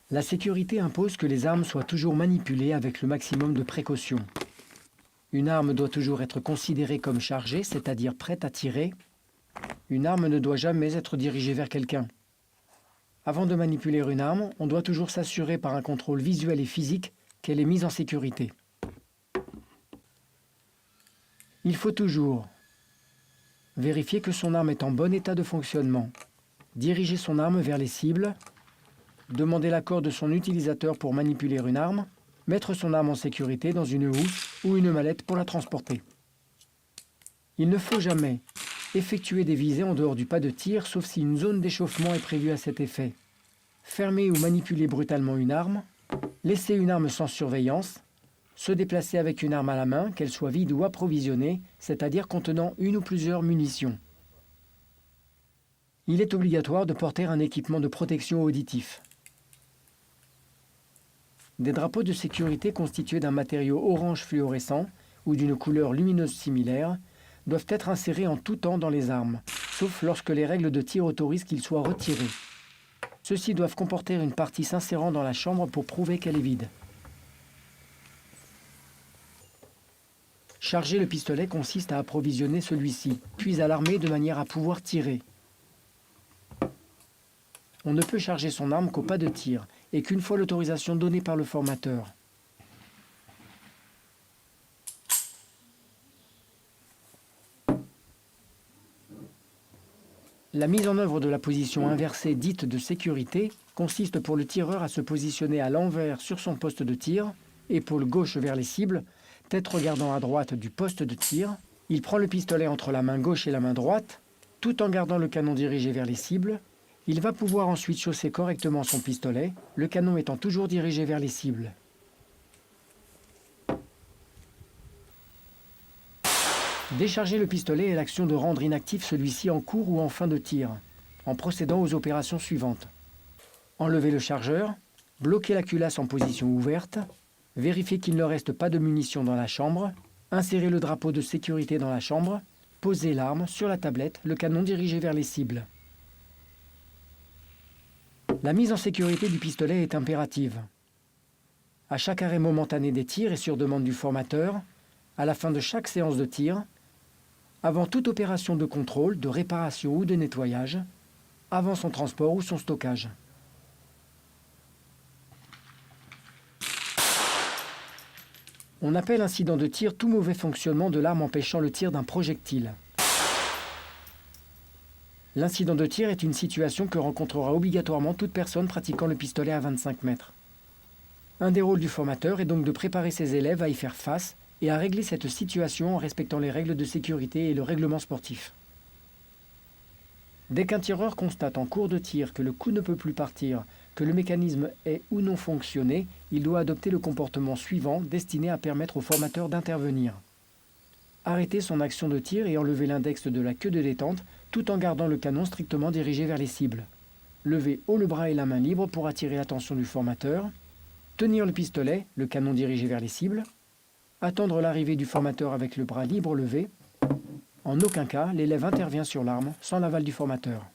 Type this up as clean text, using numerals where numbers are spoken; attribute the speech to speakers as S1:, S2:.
S1: La sécurité impose que les armes soient toujours manipulées avec le maximum de précaution. Une arme doit toujours être considérée comme chargée, c'est-à-dire prête à tirer. Une arme ne doit jamais être dirigée vers quelqu'un. Avant de manipuler une arme, on doit toujours s'assurer par un contrôle visuel et physique qu'elle est mise en sécurité. Il faut toujours vérifier que son arme est en bon état de fonctionnement, diriger son arme vers les cibles, demander l'accord de son utilisateur pour manipuler une arme, mettre son arme en sécurité dans une housse ou une mallette pour la transporter. Il ne faut jamais effectuer des visées en dehors du pas de tir, sauf si une zone d'échauffement est prévue à cet effet. Fermer ou manipuler brutalement une arme, laisser une arme sans surveillance, se déplacer avec une arme à la main, qu'elle soit vide ou approvisionnée, c'est-à-dire contenant une ou plusieurs munitions. Il est obligatoire de porter un équipement de protection auditif. Des drapeaux de sécurité constitués d'un matériau orange fluorescent ou d'une couleur lumineuse similaire doivent être insérés en tout temps dans les armes, sauf lorsque les règles de tir autorisent qu'ils soient retirés. Ceux-ci doivent comporter une partie s'insérant dans la chambre pour prouver qu'elle est vide. Charger le pistolet consiste à approvisionner celui-ci, puis à l'armer de manière à pouvoir tirer. On ne peut charger son arme qu'au pas de tir, et qu'une fois l'autorisation donnée par le formateur. La mise en œuvre de la position inversée dite de sécurité consiste pour le tireur à se positionner à l'envers sur son poste de tir, épaule gauche vers les cibles, tête regardant à droite du poste de tir. Il prend le pistolet entre la main gauche et la main droite, tout en gardant le canon dirigé vers les cibles. Il va pouvoir ensuite chausser correctement son pistolet, le canon étant toujours dirigé vers les cibles. Décharger le pistolet est l'action de rendre inactif celui-ci en cours ou en fin de tir, en procédant aux opérations suivantes. Enlever le chargeur, bloquer la culasse en position ouverte, vérifier qu'il ne reste pas de munitions dans la chambre, insérer le drapeau de sécurité dans la chambre, poser l'arme sur la tablette, le canon dirigé vers les cibles. La mise en sécurité du pistolet est impérative. À chaque arrêt momentané des tirs et sur demande du formateur, à la fin de chaque séance de tir, avant toute opération de contrôle, de réparation ou de nettoyage, avant son transport ou son stockage. On appelle incident de tir tout mauvais fonctionnement de l'arme empêchant le tir d'un projectile. L'incident de tir est une situation que rencontrera obligatoirement toute personne pratiquant le pistolet à 25 mètres. Un des rôles du formateur est donc de préparer ses élèves à y faire face et à régler cette situation en respectant les règles de sécurité et le règlement sportif. Dès qu'un tireur constate en cours de tir que le coup ne peut plus partir, que le mécanisme est ou non fonctionné, il doit adopter le comportement suivant destiné à permettre au formateur d'intervenir. Arrêter son action de tir et enlever l'index de la queue de détente tout en gardant le canon strictement dirigé vers les cibles. Lever haut le bras et la main libre pour attirer l'attention du formateur. Tenir le pistolet, le canon dirigé vers les cibles. Attendre l'arrivée du formateur avec le bras libre levé. En aucun cas, l'élève intervient sur l'arme sans l'aval du formateur.